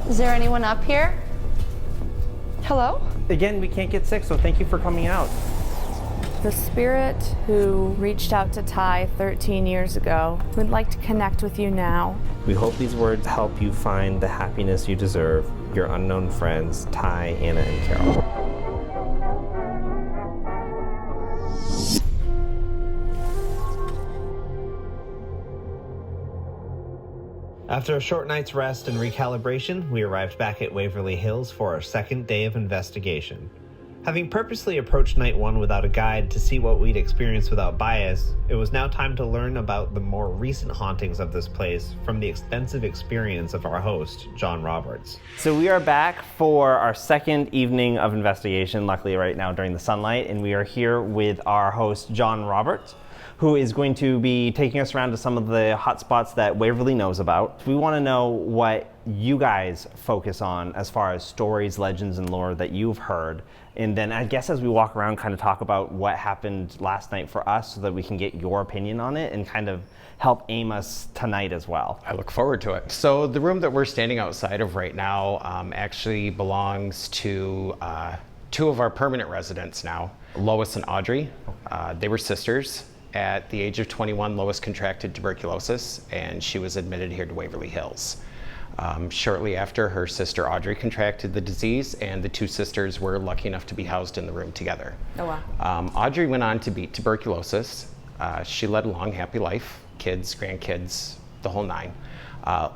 Is there anyone up here? Hello? Again, we can't get sick, so thank you for coming out. The spirit who reached out to Ty 13 years ago would like to connect with you now. We hope these words help you find the happiness you deserve. Your unknown friends, Ty, Anna, and Carol. After a short night's rest and recalibration, we arrived back at Waverly Hills for our second day of investigation. Having purposely approached night one without a guide to see what we'd experience without bias, it was now time to learn about the more recent hauntings of this place from the extensive experience of our host, John Roberts. So we are back for our second evening of investigation, luckily right now during the sunlight, and we are here with our host, John Roberts, who is going to be taking us around to some of the hot spots that Waverly knows about. We want to know what you guys focus on as far as stories, legends, and lore that you've heard. And then I guess as we walk around, kind of talk about what happened last night for us so that we can get your opinion on it and kind of help aim us tonight as well. I look forward to it. So the room that we're standing outside of right now actually belongs to two of our permanent residents now, Lois and Audrey. They were sisters. At the age of 21, Lois contracted tuberculosis, and she was admitted here to Waverly Hills. Shortly after, her sister Audrey contracted the disease, and the two sisters were lucky enough to be housed in the room together. Oh, wow. Audrey went on to beat tuberculosis. She led a long, happy life, kids, grandkids, the whole nine.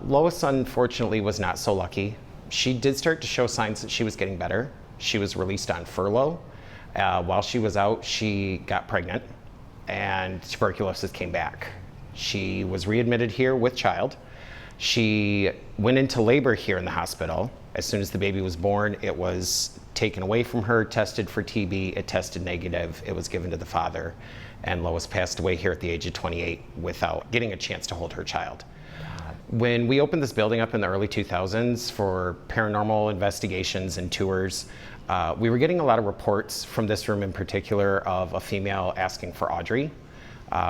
Lois, unfortunately, was not so lucky. She did start to show signs that she was getting better. She was released on furlough. While she was out, she got pregnant, and tuberculosis came back. She was readmitted here with child. She went into labor here in the hospital. As soon as the baby was born, it was taken away from her, tested for TB, it tested negative, it was given to the father, and Lois passed away here at the age of 28 without getting a chance to hold her child. When we opened this building up in the early 2000s for paranormal investigations and tours, we were getting a lot of reports from this room in particular of a female asking for Audrey.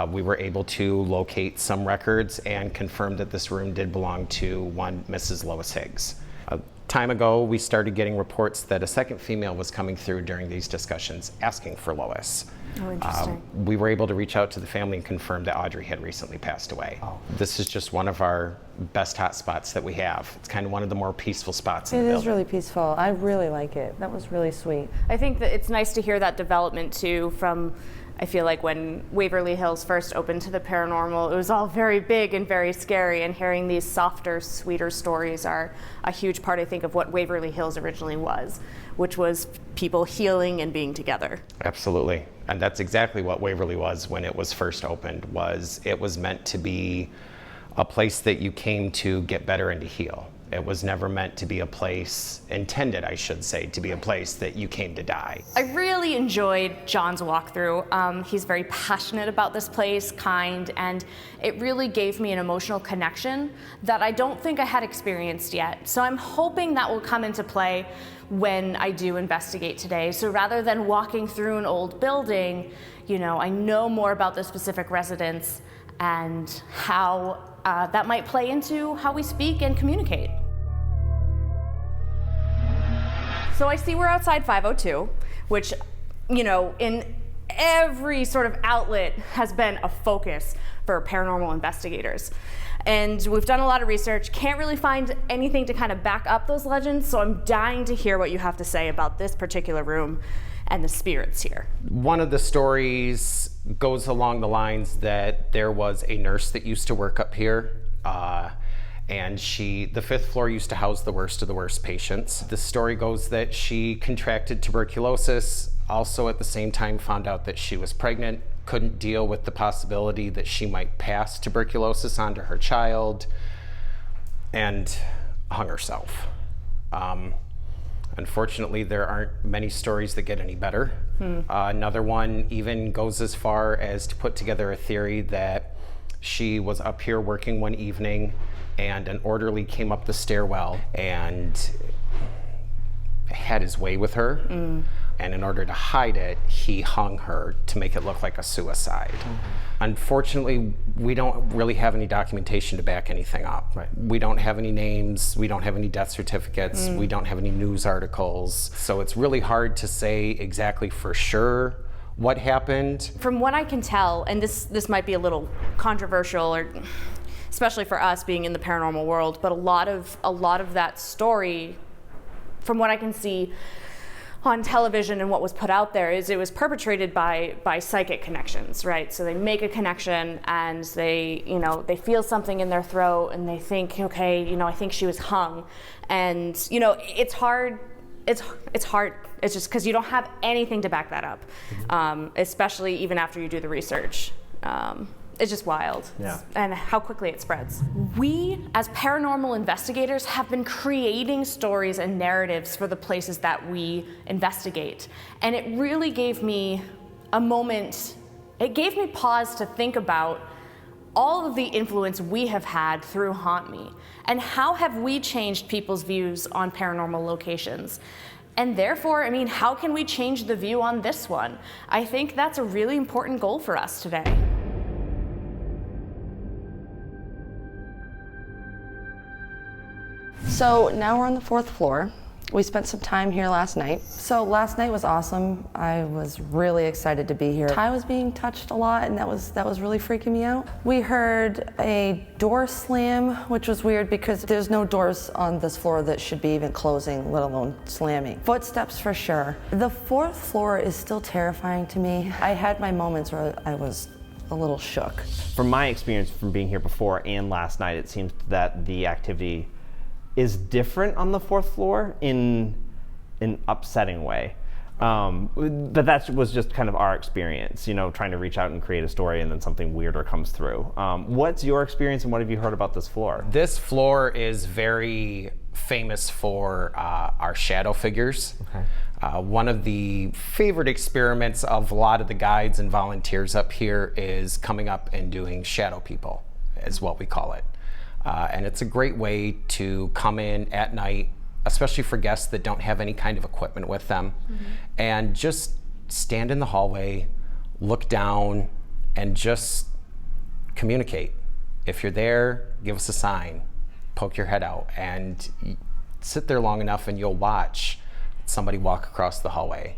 We were able to locate some records and confirm that this room did belong to one Mrs. Lois Higgs. A time ago, we started getting reports that a second female was coming through during these discussions asking for Lois. Oh, interesting. We were able to reach out to the family and confirm that Audrey had recently passed away. Oh. This is just one of our best hot spots that we have. It's kind of one of the more peaceful spots in the building. It is really peaceful. I really like it. That was really sweet. I think that it's nice to hear that development too from, I feel like when Waverly Hills first opened to the paranormal, it was all very big and very scary, and hearing these softer, sweeter stories are a huge part, I think, of what Waverly Hills originally was, which was people healing and being together. Absolutely. And that's exactly what Waverly was when it was first opened. It was meant to be a place that you came to get better and to heal. It was never meant to be a place, intended, I should say, to be a place that you came to die. I really enjoyed John's walkthrough. He's very passionate about this place, kind, and it really gave me an emotional connection that I don't think I had experienced yet. So I'm hoping that will come into play when I do investigate today. So rather than walking through an old building, I know more about the specific residents and how that might play into how we speak and communicate. So I see we're outside 502, which, in every sort of outlet has been a focus for paranormal investigators. And we've done a lot of research, can't really find anything to kind of back up those legends, so I'm dying to hear what you have to say about this particular room and the spirits here. One of the stories goes along the lines that there was a nurse that used to work up here, and the fifth floor used to house the worst of the worst patients. The story goes that she contracted tuberculosis, also at the same time found out that she was pregnant, couldn't deal with the possibility that she might pass tuberculosis onto her child, and hung herself. Unfortunately, there aren't many stories that get any better. Another one even goes as far as to put together a theory that she was up here working one evening and an orderly came up the stairwell and had his way with her. and in order to hide it, he hung her to make it look like a suicide. Unfortunately, we don't really have any documentation to back anything up. Right. We don't have any names, we don't have any death certificates, we don't have any news articles. So it's really hard to say exactly for sure what happened. From what I can tell, and this might be a little controversial, or especially for us being in the paranormal world, but a lot of that story, from what I can see on television and what was put out there, is it was perpetrated by psychic connections, right? So they make a connection and they feel something in their throat and they think, okay, I think she was hung. And it's hard. It's hard. It's just because you don't have anything to back that up, especially even after you do the research. It's just wild. Yeah. And how quickly it spreads. We, as paranormal investigators, have been creating stories and narratives for the places that we investigate. And it really gave me a moment, it gave me pause to think about all of the influence we have had through Haunt Me. And how have we changed people's views on paranormal locations? And therefore, how can we change the view on this one? I think that's a really important goal for us today. So now we're on the 4th floor. We spent some time here last night. So last night was awesome. I was really excited to be here. Ty was being touched a lot, and that was really freaking me out. We heard a door slam, which was weird because there's no doors on this floor that should be even closing, let alone slamming. Footsteps for sure. The 4th floor is still terrifying to me. I had my moments where I was a little shook. From my experience from being here before and last night, it seems that the activity is different on the 4th floor in an upsetting way. But that was just kind of our experience, trying to reach out and create a story and then something weirder comes through. What's your experience and what have you heard about this floor? This floor is very famous for our shadow figures. Okay. One of the favorite experiments of a lot of the guides and volunteers up here is coming up and doing shadow people, is what we call it. And it's a great way to come in at night, especially for guests that don't have any kind of equipment with them, and just stand in the hallway, look down, and just communicate. If you're there, give us a sign, poke your head out, and sit there long enough and you'll watch somebody walk across the hallway.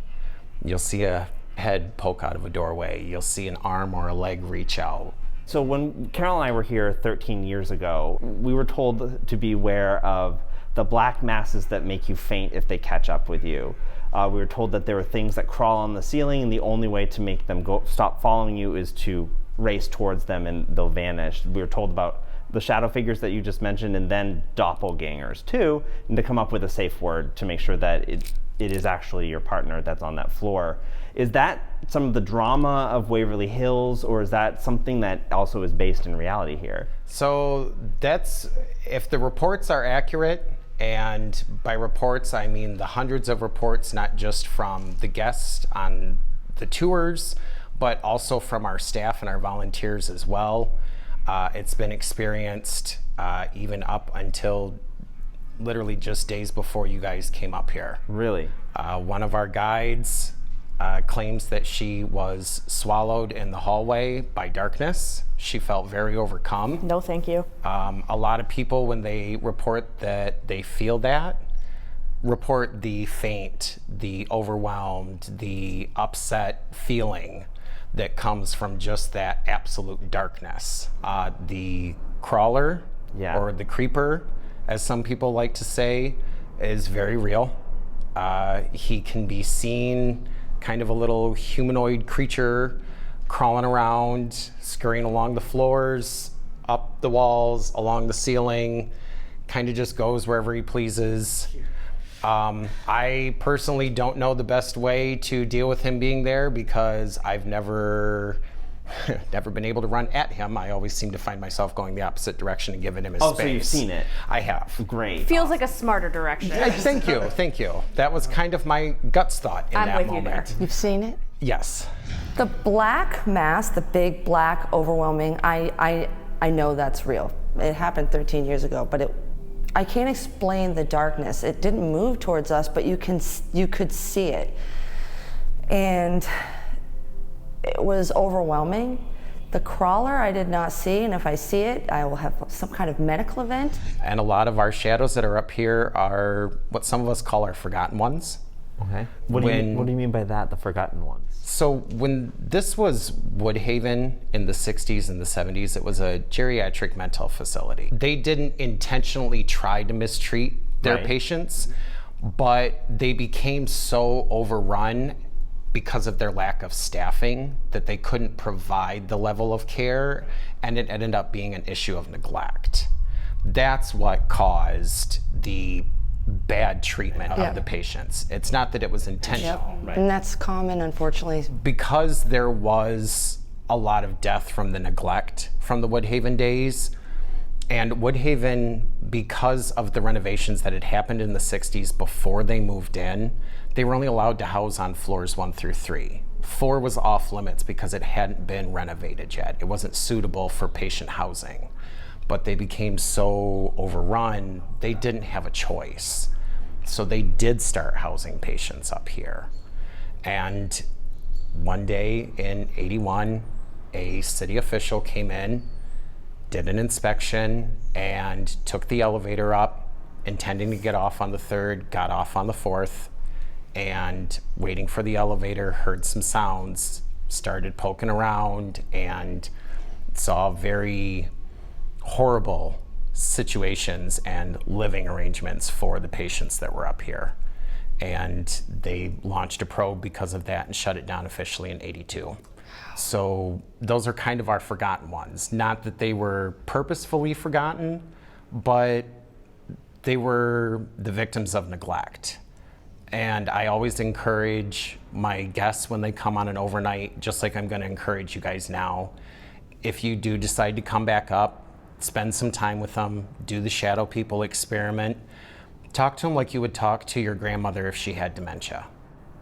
You'll see a head poke out of a doorway. You'll see an arm or a leg reach out. So when Carol and I were here 13 years ago, we were told to be aware of the black masses that make you faint if they catch up with you. We were told that there were things that crawl on the ceiling, and the only way to make them stop following you is to race towards them and they'll vanish. We were told about the shadow figures that you just mentioned, and then doppelgangers too, and to come up with a safe word to make sure that it is actually your partner that's on that floor. Is that some of the drama of Waverly Hills, or is that something that also is based in reality here? So that's, if the reports are accurate, and by reports I mean the hundreds of reports, not just from the guests on the tours, but also from our staff and our volunteers as well. It's been experienced even up until literally just days before you guys came up here. Really? One of our guides claims that she was swallowed in the hallway by darkness. She felt very overcome. No, thank you. A lot of people, when they report that they feel that, report the faint, the overwhelmed, the upset feeling that comes from just that absolute darkness. The crawler, or the creeper, as some people like to say, is very real. He can be seen kind of a little humanoid creature crawling around, scurrying along the floors, up the walls, along the ceiling, kind of just goes wherever he pleases. I personally don't know the best way to deal with him being there because I've never been able to run at him. I always seem to find myself going the opposite direction and giving him his space. Oh, so you've seen it? I have. Great. Feels like a smarter direction. Thank you, thank you. That was kind of my guts thought in that moment. I'm with you there. You've seen it? Yes. The black mass, the big black overwhelming, I know that's real. It happened 13 years ago, but I can't explain the darkness. It didn't move towards us, but you could see it. and it was overwhelming. The crawler I did not see, and if I see it, I will have some kind of medical event. And a lot of our shadows that are up here are what some of us call our forgotten ones. Okay. What do you mean by that, the forgotten ones? So when this was Woodhaven in the 60s and the 70s, it was a geriatric mental facility. They didn't intentionally try to mistreat their patients, but they became so overrun because of their lack of staffing that they couldn't provide the level of care, and it ended up being an issue of neglect. That's what caused the bad treatment of the patients. It's not that it was intentional. Yep. And that's common, unfortunately. Because there was a lot of death from the neglect from the Woodhaven days, and Woodhaven, because of the renovations that had happened in the 60s before they moved in, they were only allowed to house on floors 1 through 3. 4 was off limits because it hadn't been renovated yet. It wasn't suitable for patient housing. But they became so overrun, they didn't have a choice. So they did start housing patients up here. And one day in '81, a city official came in, did an inspection, and took the elevator up, intending to get off on the 3rd, got off on the 4th, and waiting for the elevator, heard some sounds, started poking around, and saw very horrible situations and living arrangements for the patients that were up here. And they launched a probe because of that and shut it down officially in '82. So those are kind of our forgotten ones. Not that they were purposefully forgotten, but they were the victims of neglect. And I always encourage my guests when they come on an overnight, just like I'm going to encourage you guys now, if you do decide to come back up, spend some time with them, do the shadow people experiment, talk to them like you would talk to your grandmother if she had dementia.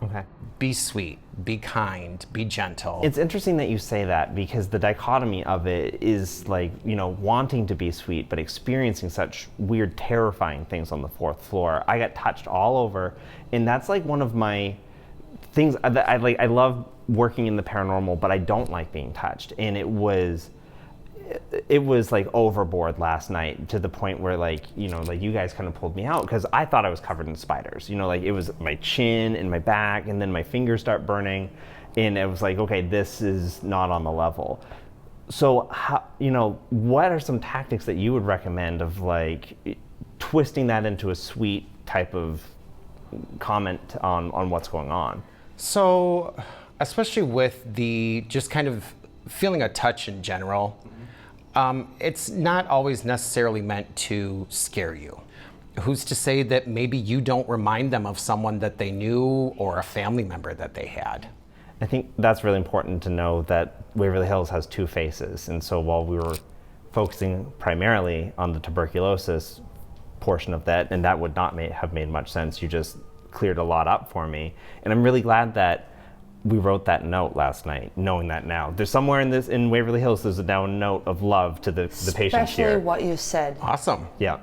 Okay. Be sweet, be kind, be gentle. It's interesting that you say that, because the dichotomy of it is like, you know, wanting to be sweet, but experiencing such weird, terrifying things on the 4th floor. I got touched all over, and that's like one of my things that I like. I love working in the paranormal, but I don't like being touched. And it was like overboard last night, to the point where, like, you know, like you guys kind of pulled me out, because I thought I was covered in spiders. You know, like it was my chin and my back, and then my fingers start burning, and it was like, okay, this is not on the level. So how, you know, what are some tactics that you would recommend of like twisting that into a sweet type of comment on what's going on? So, especially with the just kind of feeling a touch in general, it's not always necessarily meant to scare you. Who's to say that maybe you don't remind them of someone that they knew or a family member that they had? I think that's really important to know, that Waverly Hills has 2 faces. And so while we were focusing primarily on the tuberculosis portion of that, and that would not have made much sense, you just cleared a lot up for me. And I'm really glad that we wrote that note last night, knowing that now. There's somewhere in Waverly Hills, there's now a note of love to the patients here. Especially what you said. Awesome. Yeah.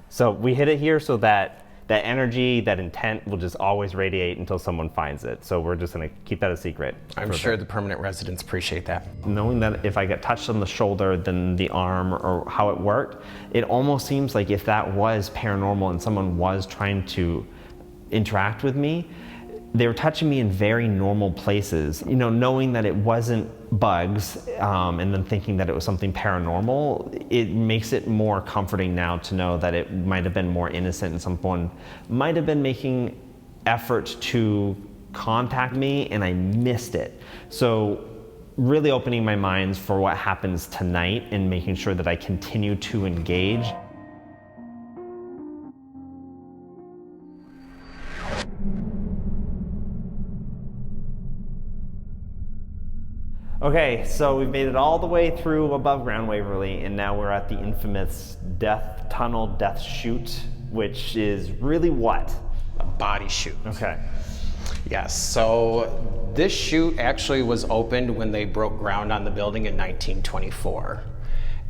So we hit it here so that that energy, that intent will just always radiate until someone finds it. So we're just gonna keep that a secret. I'm sure the permanent residents appreciate that. Knowing that if I get touched on the shoulder, then the arm, or how it worked, it almost seems like if that was paranormal and someone was trying to interact with me, they were touching me in very normal places. You know, knowing that it wasn't bugs, and then thinking that it was something paranormal, it makes it more comforting now to know that it might have been more innocent and someone might have been making effort to contact me and I missed it. So really opening my mind for what happens tonight and making sure that I continue to engage. Okay, so we've made it all the way through above ground Waverly, and now we're at the infamous death tunnel, death chute, which is really what? A body chute. Okay. Yes, so this chute actually was opened when they broke ground on the building in 1924.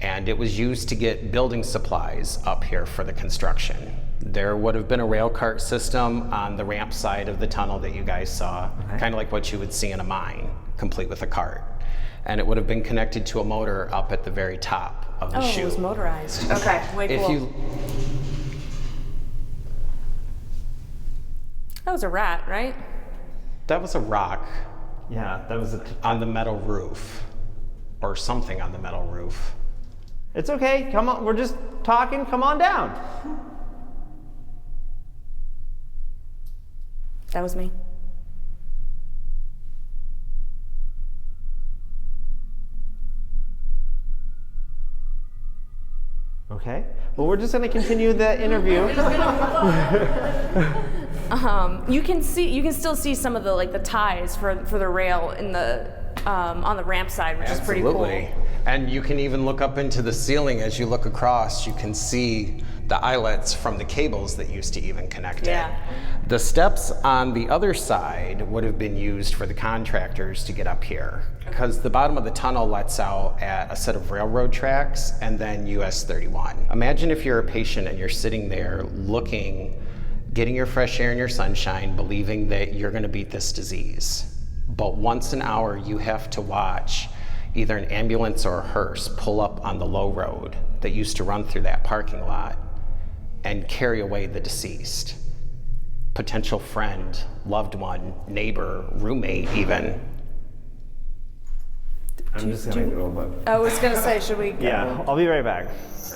And it was used to get building supplies up here for the construction. There would have been a rail cart system on the ramp side of the tunnel that you guys saw, kind of like what you would see in a mine, complete with a cart. And it would have been connected to a motor up at the very top of the chute. Oh, it was motorized. Okay, way cool. That was a rat, right? That was a rock. Yeah, that was on the metal roof, or something on the metal roof. It's okay, come on, we're just talking, come on down. That was me. Okay, well, we're just gonna continue the interview. You can still see some of the ties for the rail in the on the ramp side, which is pretty cool. And you can even look up into the ceiling as you look across. You can see the eyelets from the cables that used to even connect it. The steps on the other side would have been used for the contractors to get up here, because the bottom of the tunnel lets out at a set of railroad tracks and then US 31. Imagine if you're a patient and you're sitting there looking, getting your fresh air and your sunshine, believing that you're going to beat this disease. But once an hour, you have to watch either an ambulance or a hearse pull up on the low road that used to run through that parking lot and carry away the deceased. Potential friend, loved one, neighbor, roommate even. I'm just gonna go, but... I was gonna say, should we go? Yeah, I'll be right back.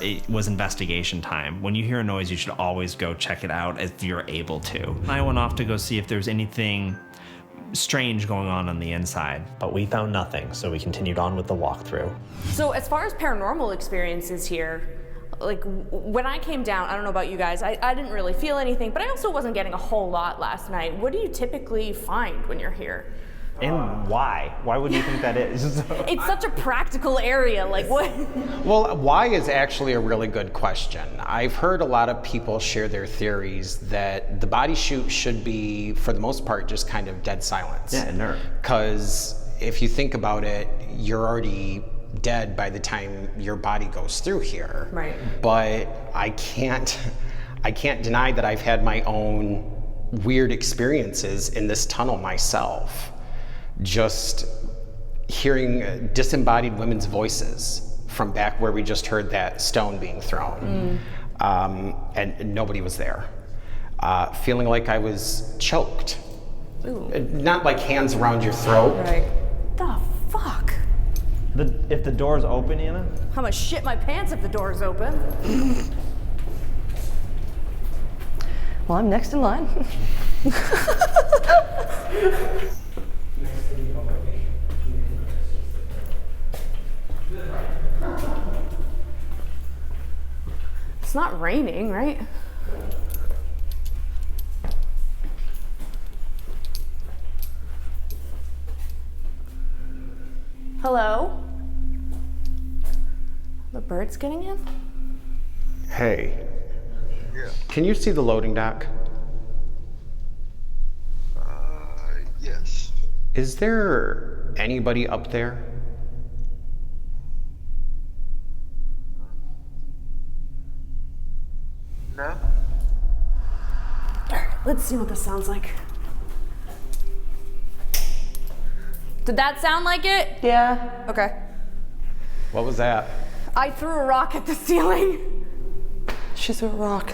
It was investigation time. When you hear a noise, you should always go check it out if you're able to. I went off to go see if there's anything strange going on the inside. But we found nothing, so we continued on with the walkthrough. So as far as paranormal experiences here, like when I came down, I don't know about you guys, I didn't really feel anything, but I also wasn't getting a whole lot last night. What do you typically find when you're here? And why? Why would you think that is? It's such a practical area, like what? Well, why is actually a really good question. I've heard a lot of people share their theories that the body chute should be, for the most part, just kind of dead silence. Yeah, inert. Because if you think about it, you're already dead by the time your body goes through here. Right. But I can't deny that I've had my own weird experiences in this tunnel myself. Just hearing disembodied women's voices from back where we just heard that stone being thrown. And nobody was there. Feeling like I was choked. Ooh. Not like hands around your throat. Right. The fuck? If the door's open, Anna? I'm gonna shit my pants if the door's open. Well, I'm next in line. It's not raining, right? Hello? The bird's getting in? Hey. Yeah. Can you see the loading dock? Yes. Is there anybody up there? No? Let's see what this sounds like. Did that sound like it? Yeah. Okay. What was that? I threw a rock at the ceiling. She threw a rock.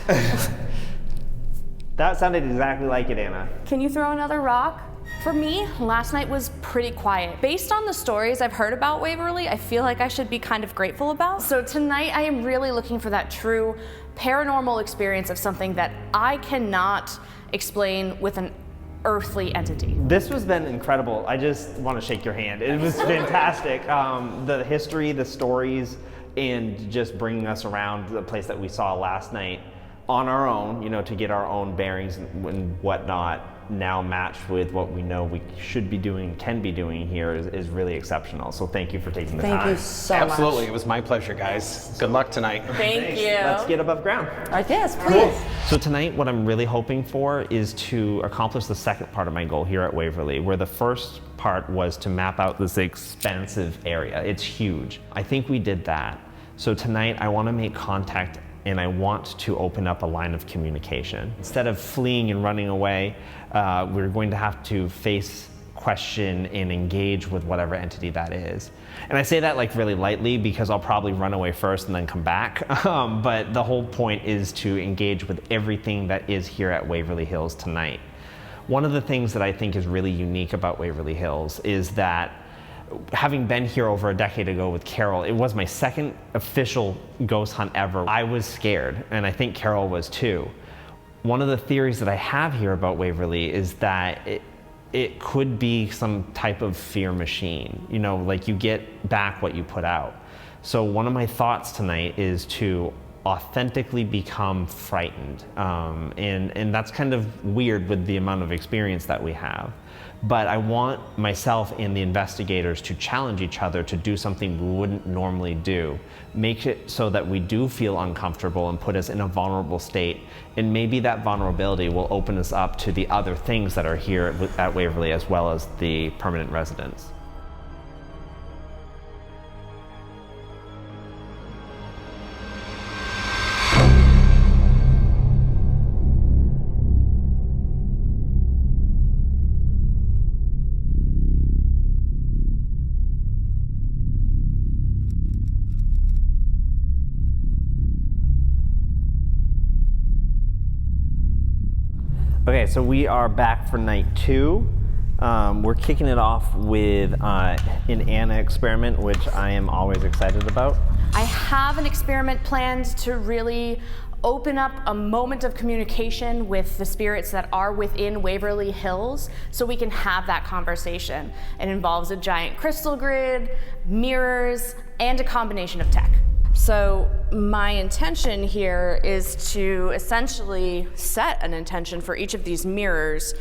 That sounded exactly like it, Anna. Can you throw another rock? For me, last night was pretty quiet. Based on the stories I've heard about Waverly, I feel like I should be kind of grateful about. So tonight I am really looking for that true paranormal experience of something that I cannot explain with an earthly entity. This has been incredible. I just want to shake your hand. It was fantastic. The history, the stories, and just bringing us around the place that we saw last night on our own, you know, to get our own bearings and whatnot, now matched with what we know we should be doing, can be doing here is really exceptional. So thank you for taking the time. Thank you so much. Absolutely, it was my pleasure, guys. Good luck tonight. Thank you. Let's get above ground. All right, yes, please. So tonight, what I'm really hoping for is to accomplish the second part of my goal here at Waverly, where the first part was to map out this expansive area. It's huge. I think we did that. So tonight, I want to make contact and I want to open up a line of communication. Instead of fleeing and running away, we're going to have to face, question, and engage with whatever entity that is. And I say that like really lightly because I'll probably run away first and then come back. But the whole point is to engage with everything that is here at Waverly Hills tonight. One of the things that I think is really unique about Waverly Hills is that having been here over a decade ago with Carol, it was my second official ghost hunt ever. I was scared, and I think Carol was too. One of the theories that I have here about Waverly is that it could be some type of fear machine. You know, like you get back what you put out. So one of my thoughts tonight is to authentically become frightened. And that's kind of weird with the amount of experience that we have. But I want myself and the investigators to challenge each other to do something we wouldn't normally do. Make it so that we do feel uncomfortable and put us in a vulnerable state. And maybe that vulnerability will open us up to the other things that are here at Waverly as well as the permanent residents. Okay, so we are back for night 2. We're kicking it off with an Anna experiment, which I am always excited about. I have an experiment planned to really open up a moment of communication with the spirits that are within Waverly Hills so we can have that conversation. It involves a giant crystal grid, mirrors, and a combination of tech. So my intention here is to essentially set an intention for each of these mirrors,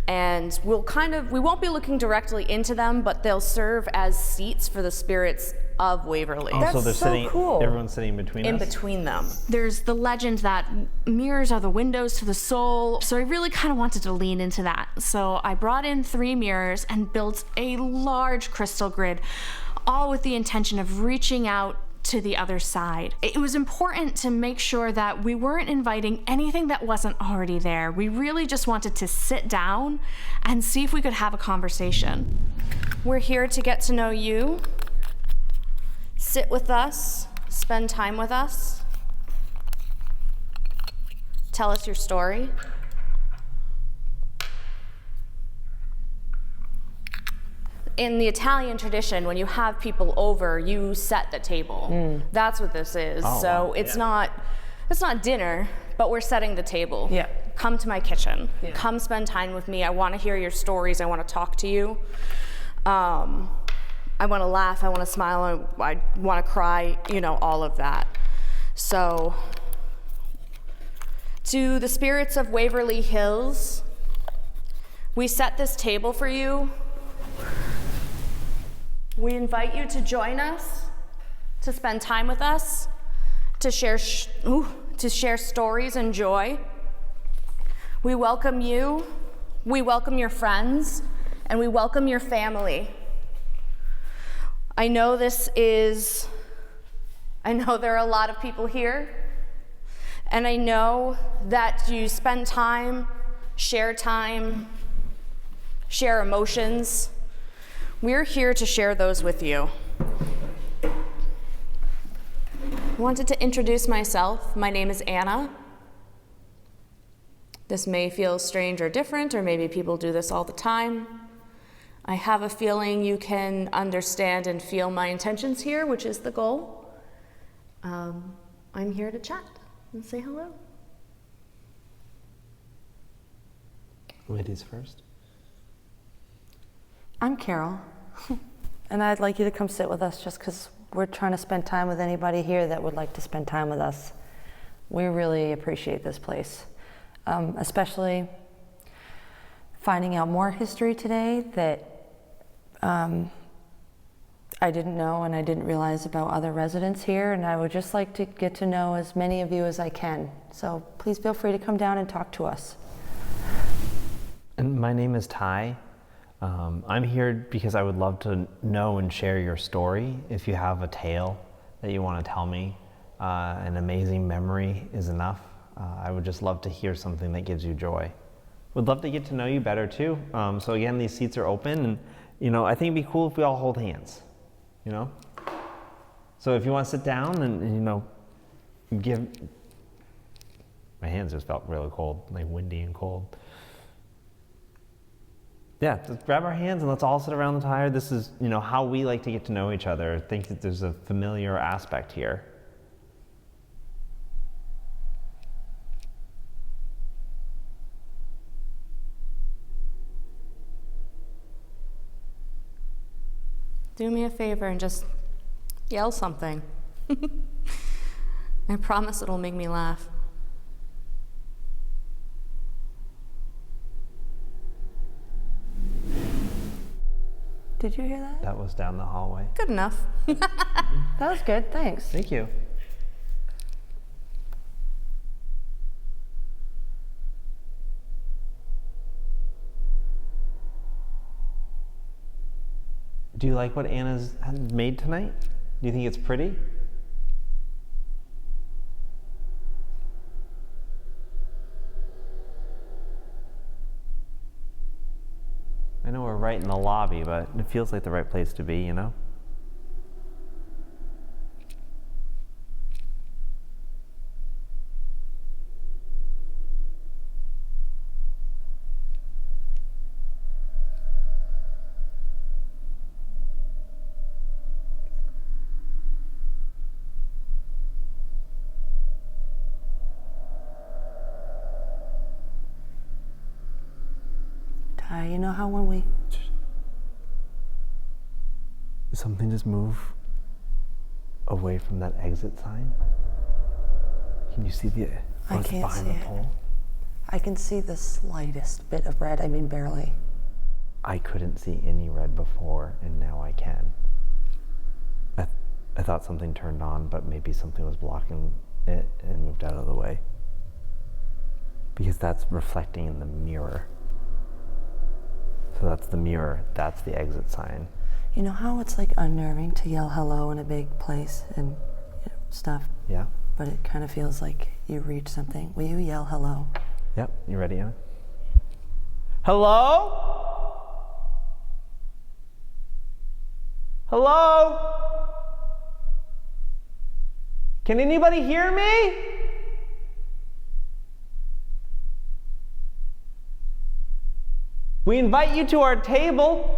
and we won't be looking directly into them, but they'll serve as seats for the spirits of Waverly. Oh, so they're sitting, cool. Everyone's sitting between us? In between them. There's the legend that mirrors are the windows to the soul, so I really kind of wanted to lean into that. So I brought in 3 mirrors and built a large crystal grid, all with the intention of reaching out to the other side. It was important to make sure that we weren't inviting anything that wasn't already there. We really just wanted to sit down and see if we could have a conversation. We're here to get to know you, sit with us, spend time with us, tell us your story. In the Italian tradition, when you have people over, you set the table. That's what this is. Oh, so wow. it's not dinner, but we're setting the table. Yeah. Come to my kitchen. Yeah. Come spend time with me. I want to hear your stories. I want to talk to you. I want to laugh. I want to smile. I want to cry. You know, all of that. So, to the spirits of Waverly Hills, we set this table for you. We invite you to join us, to spend time with us, to share stories and joy. We welcome you, we welcome your friends, and we welcome your family. I know there are a lot of people here, and I know that you spend time, share emotions. We're here to share those with you. I wanted to introduce myself. My name is Anna. This may feel strange or different, or maybe people do this all the time. I have a feeling you can understand and feel my intentions here, which is the goal. I'm here to chat and say hello. Ladies first. I'm Carol, and I'd like you to come sit with us just because we're trying to spend time with anybody here that would like to spend time with us. We really appreciate this place, especially finding out more history today that I didn't know and I didn't realize about other residents here, and I would just like to get to know as many of you as I can. So please feel free to come down and talk to us. And my name is Ty. I'm here because I would love to know and share your story. If you have a tale that you want to tell me, an amazing memory is enough. I would just love to hear something that gives you joy. Would love to get to know you better too. So again, these seats are open, and I think it'd be cool if we all hold hands. So if you want to sit down and give. My hands just felt really cold, like windy and cold. Yeah, just grab our hands and let's all sit around the fire. This is, how we like to get to know each other. I think that there's a familiar aspect here. Do me a favor and just yell something. I promise it'll make me laugh. Did you hear that? That was down the hallway. Good enough. That was good, thanks. Thank you. Do you like what Anna's made tonight? Do you think it's pretty? I know we're right in the lobby, but it feels like the right place to be, You know how when we... Did something just move away from that exit sign? Can you see I what's can't behind see the it. pole? I can see the slightest bit of red, I mean barely. I couldn't see any red before, and now I can. I thought something turned on, but maybe something was blocking it and moved out of the way. Because that's reflecting in the mirror. So that's the mirror, that's the exit sign. You know how it's like unnerving to yell hello in a big place and stuff? Yeah. But it kind of feels like you reach something. Will you yell hello? Yep, you ready, Anna? Hello? Hello? Can anybody hear me? We invite you to our table.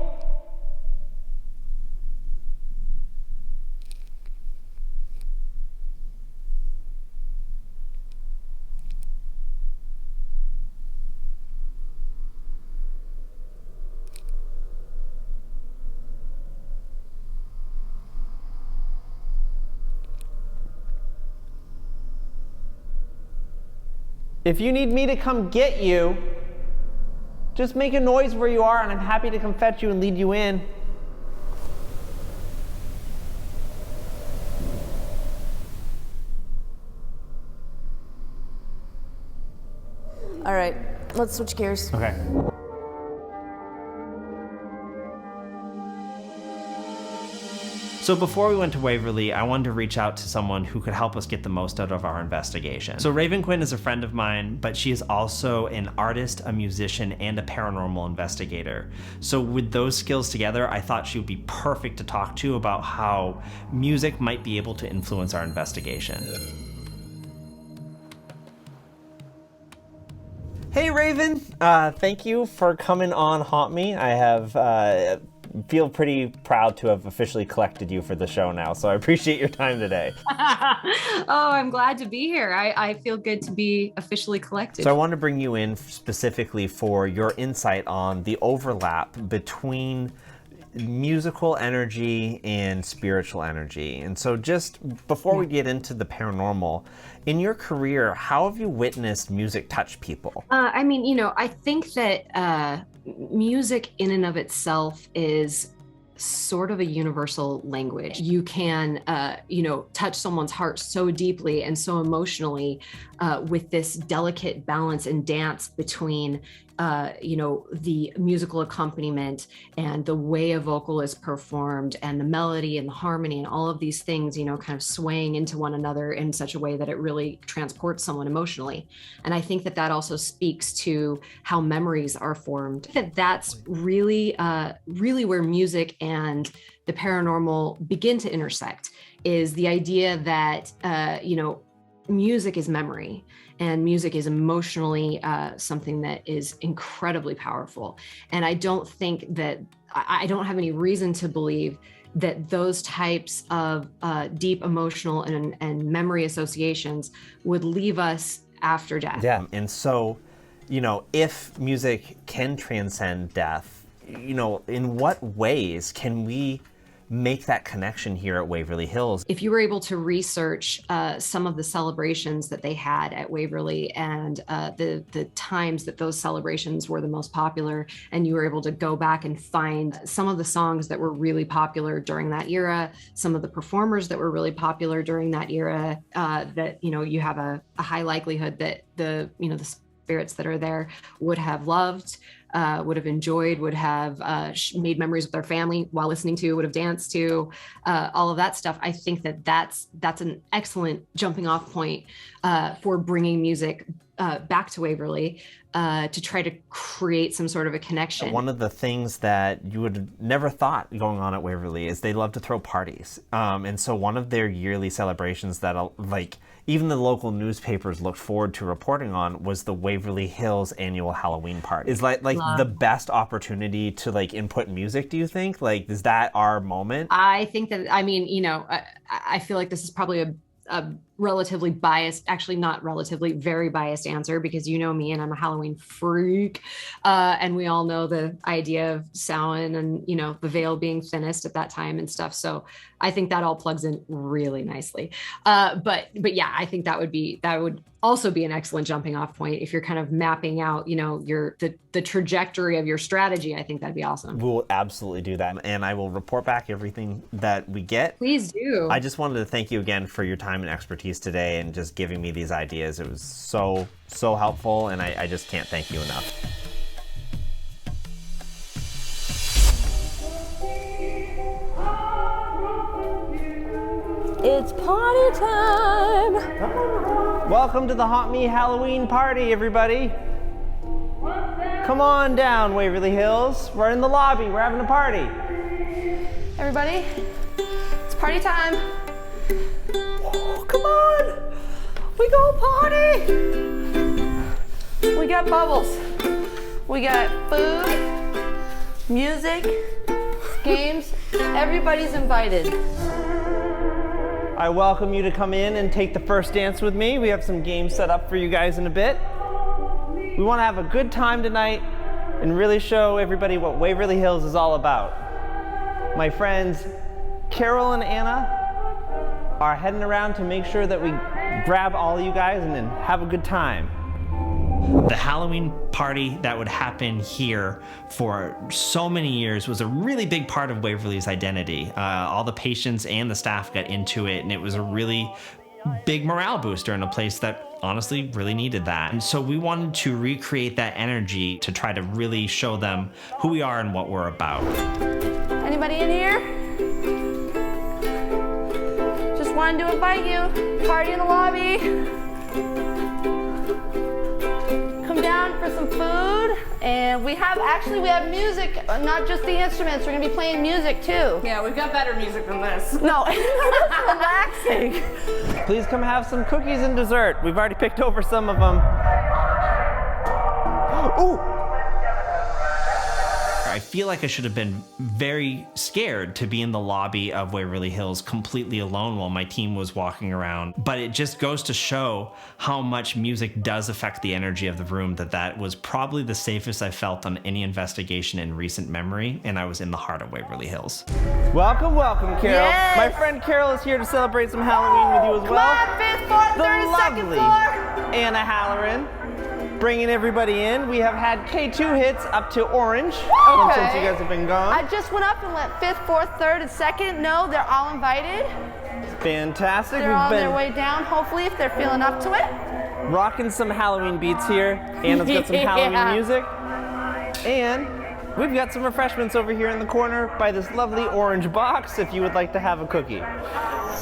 If you need me to come get you, just make a noise where you are, and I'm happy to come fetch you and lead you in. All right, let's switch gears. Okay. So before we went to Waverly, I wanted to reach out to someone who could help us get the most out of our investigation. So Raven Quinn is a friend of mine, but she is also an artist, a musician, and a paranormal investigator. So with those skills together, I thought she would be perfect to talk to about how music might be able to influence our investigation. Hey Raven, thank you for coming on Haunt Me. I have feel pretty proud to have officially collected you for the show now, so I appreciate your time today. Oh, I'm glad to be here. I feel good to be officially collected. So I want to bring you in specifically for your insight on the overlap between musical energy and spiritual energy. And so just before we get into the paranormal, in your career, how have you witnessed music touch people? I mean, I think that music in and of itself is sort of a universal language. You can, touch someone's heart so deeply and so emotionally with this delicate balance and dance between, you know, the musical accompaniment and the way a vocal is performed and the melody and the harmony and all of these things, you know, kind of swaying into one another in such a way that it really transports someone emotionally. And I think that that also speaks to how memories are formed. That's really, really where music and the paranormal begin to intersect, is the idea that, you know, music is memory, and music is emotionally something that is incredibly powerful. And I don't think that, I don't have any reason to believe that those types of deep emotional and memory associations would leave us after death. Yeah, and so, you know, if music can transcend death, you know, in what ways can we make that connection here at Waverly Hills? If you were able to research some of the celebrations that they had at Waverly and the times that those celebrations were the most popular, and you were able to go back and find some of the songs that were really popular during that era, some of the performers that were really popular during that era, that, you know, you have a high likelihood that the, you know, the spirits that are there would have loved, would have enjoyed, would have made memories with their family while listening to, would have danced to, all of that stuff. I think that that's an excellent jumping off point for bringing music back to Waverly to try to create some sort of a connection. One of the things that you would have never thought going on at Waverly is they love to throw parties. And so one of their yearly celebrations that, like, even the local newspapers looked forward to reporting on was the Waverly Hills annual Halloween party. Is like the best opportunity to like input music, do you think? Like, is that our moment? I think that, I mean, you know, I feel like this is probably a relatively biased, actually not relatively, very biased answer, because you know me and I'm a Halloween freak. And we all know the idea of Samhain and, you know, the veil being thinnest at that time and stuff. So I think that all plugs in really nicely. But yeah, I think that would also be an excellent jumping off point if you're kind of mapping out, you know, the trajectory of your strategy. I think that'd be awesome. We'll absolutely do that. And I will report back everything that we get. Please do. I just wanted to thank you again for your time and expertise today and just giving me these ideas. It was so helpful, and I just can't thank you enough. It's party time! Welcome to the Haunt Me Halloween party, everybody. Come on down, Waverly Hills. We're in the lobby. We're having a party. Everybody, it's party time. Oh, come on! We go party! We got bubbles. We got food, music, games. Everybody's invited. I welcome you to come in and take the first dance with me. We have some games set up for you guys in a bit. We want to have a good time tonight and really show everybody what Waverly Hills is all about. My friends Carol and Anna are heading around to make sure that we grab all of you guys and then have a good time. The Halloween party that would happen here for so many years was a really big part of Waverly's identity. All the patients and the staff got into it, and it was a really big morale booster in a place that honestly really needed that. And so we wanted to recreate that energy to try to really show them who we are and what we're about. Anybody in here? Just wanted to invite you. Party in the lobby. Come down for some food. And we have music, not just the instruments. We're gonna be playing music too. Yeah, we've got better music than this. No, it's relaxing. Please come have some cookies and dessert. We've already picked over some of them. Ooh! I feel like I should have been very scared to be in the lobby of Waverly Hills completely alone while my team was walking around. But it just goes to show how much music does affect the energy of the room, that was probably the safest I felt on any investigation in recent memory, and I was in the heart of Waverly Hills. Welcome, welcome, Carol. Yes. My friend Carol is here to celebrate some Halloween with you as well. Come on, 5th, 4th, The 32nd lovely floor. Anna Halloran, bringing everybody in. We have had K2 hits up to orange since you guys have been gone. I just went up and let 5th, 4th, 3rd, and 2nd know they're all invited. Fantastic. They're on their way down, hopefully, if they're feeling up to it. Rocking some Halloween beats here. Anna's got some Halloween music. And we've got some refreshments over here in the corner by this lovely orange box if you would like to have a cookie.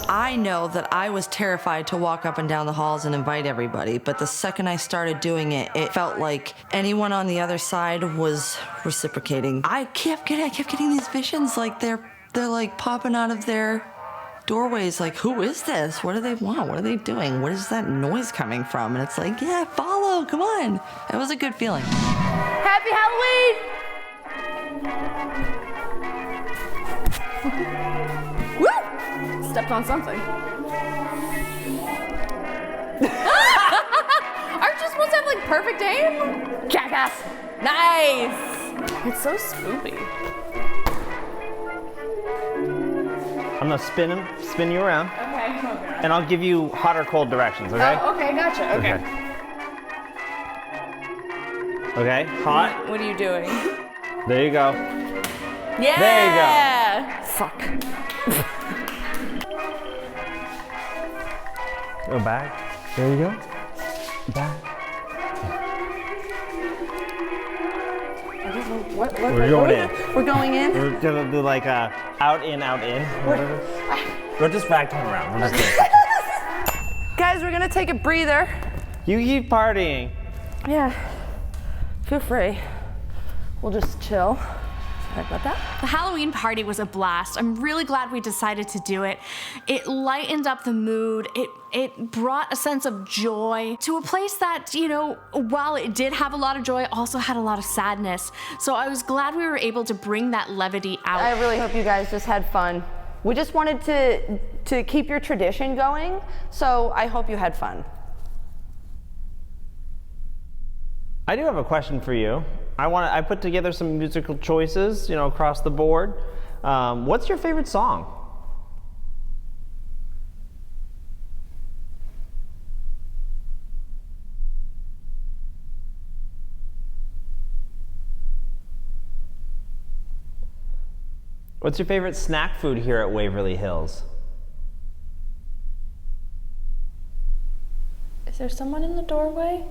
I know that I was terrified to walk up and down the halls and invite everybody, but the second I started doing it, it felt like anyone on the other side was reciprocating. I kept getting these visions, like they're like popping out of their doorways, like, who is this? What do they want? What are they doing? What is that noise coming from? And it's like, yeah, follow, come on. It was a good feeling. Happy Halloween! Woo! Stepped on something. Aren't you supposed to have like perfect aim? Jackass! Nice! It's so spoopy. I'm gonna spin you around. Okay. And I'll give you hot or cold directions, okay? Oh, okay, gotcha. Okay. Okay, hot. What are you doing? There you go. Yeah! There you go. Fuck. Go back. There you go. Back. We're going in. We're going in? We're gonna do like a out in, whatever. We're just ragtime around. We're just Guys, we're gonna take a breather. You keep partying. Yeah. Feel free. We'll just chill. Sorry about that. The Halloween party was a blast. I'm really glad we decided to do it. It lightened up the mood. It brought a sense of joy to a place that, you know, while it did have a lot of joy, also had a lot of sadness. So I was glad we were able to bring that levity out. I really hope you guys just had fun. We just wanted to keep your tradition going, so I hope you had fun. I do have a question for you. I put together some musical choices, you know, across the board. What's your favorite song? What's your favorite snack food here at Waverly Hills? Is there someone in the doorway?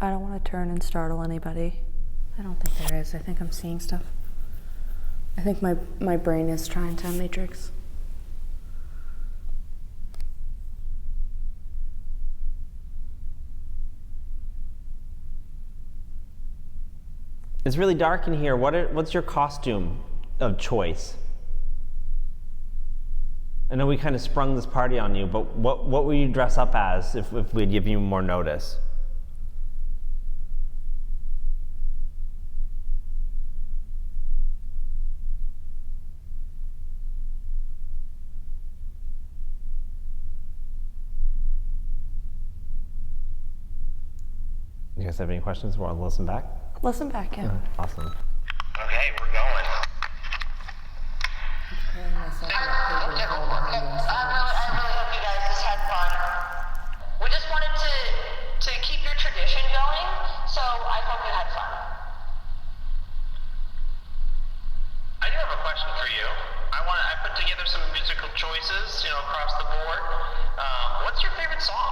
I don't want to turn and startle anybody. I don't think there is. I think I'm seeing stuff. I think my brain is trying to matrix. It's really dark in here. What's your costume of choice? I know we kind of sprung this party on you, but what will you dress up as if we give you more notice? You guys have any questions? Want to listen back? Listen back, yeah. Awesome. Okay, we're going. I really hope you guys just had fun. We just wanted to keep your tradition going, so I hope you had fun. I do have a question for you. I put together some musical choices, you know, across the board. What's your favorite song?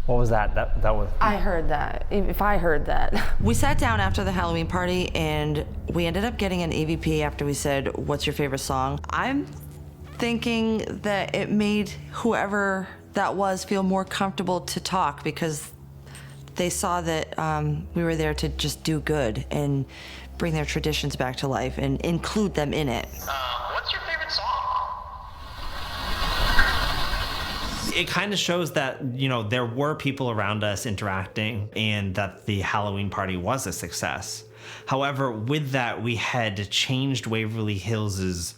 What was that? That was. I heard that. If I heard that. We sat down after the Halloween party and we ended up getting an EVP after we said, "What's your favorite song?" I'm thinking that it made whoever that was feel more comfortable to talk because they saw that we were there to just do good and bring their traditions back to life and include them in it. What's your favorite song? It kind of shows that, you know, there were people around us interacting and that the Halloween party was a success. However, with that, we had changed Waverly Hills'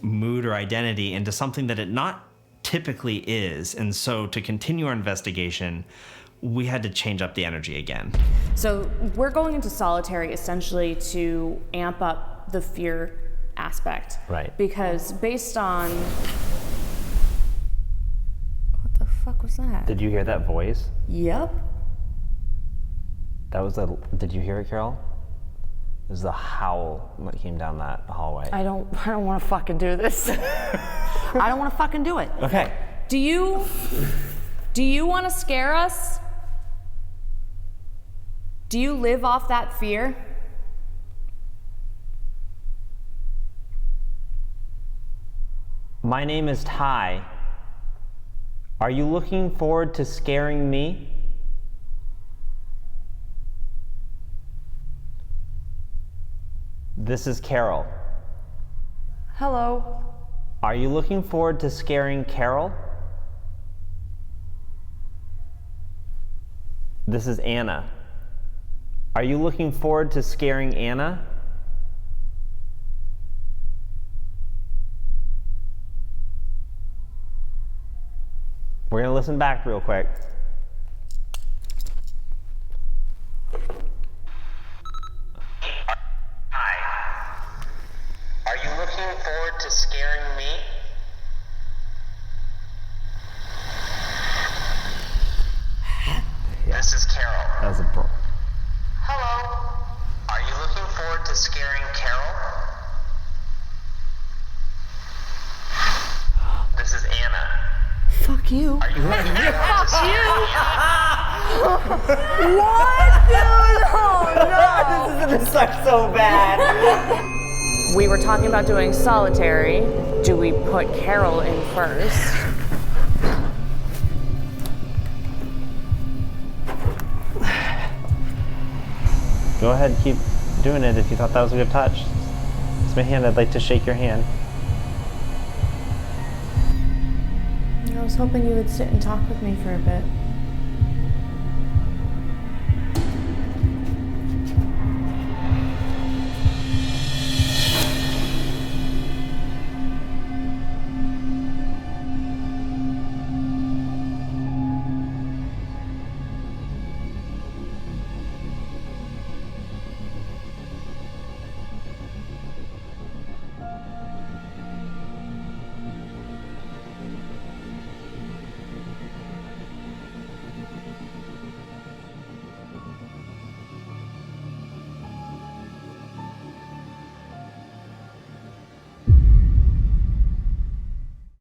mood or identity into something that it not typically is. And so to continue our investigation, we had to change up the energy again. So we're going into solitary essentially to amp up the fear aspect. Right. Because based on... What the fuck was that? Did you hear that voice? Yep. That was a. Did you hear it, Carol? There's a howl that came down that hallway. I don't want to fucking do this. I don't want to fucking do it. Okay. Do you want to scare us? Do you live off that fear? My name is Ty. Are you looking forward to scaring me? This is Carol. Hello. Are you looking forward to scaring Carol? This is Anna. Are you looking forward to scaring Anna? We're gonna listen back real quick. Hi. Are you looking forward to scaring me? This is Carol. That was a bro. Hello. Are you looking forward to scaring Carol? This is Anna. Fuck you. Are you looking forward to scaring What, dude? Oh no. This is gonna suck so bad. We were talking about doing solitary. Do we put Carol in first? Go ahead, keep doing it if you thought that was a good touch. It's my hand, I'd like to shake your hand. I was hoping you would sit and talk with me for a bit.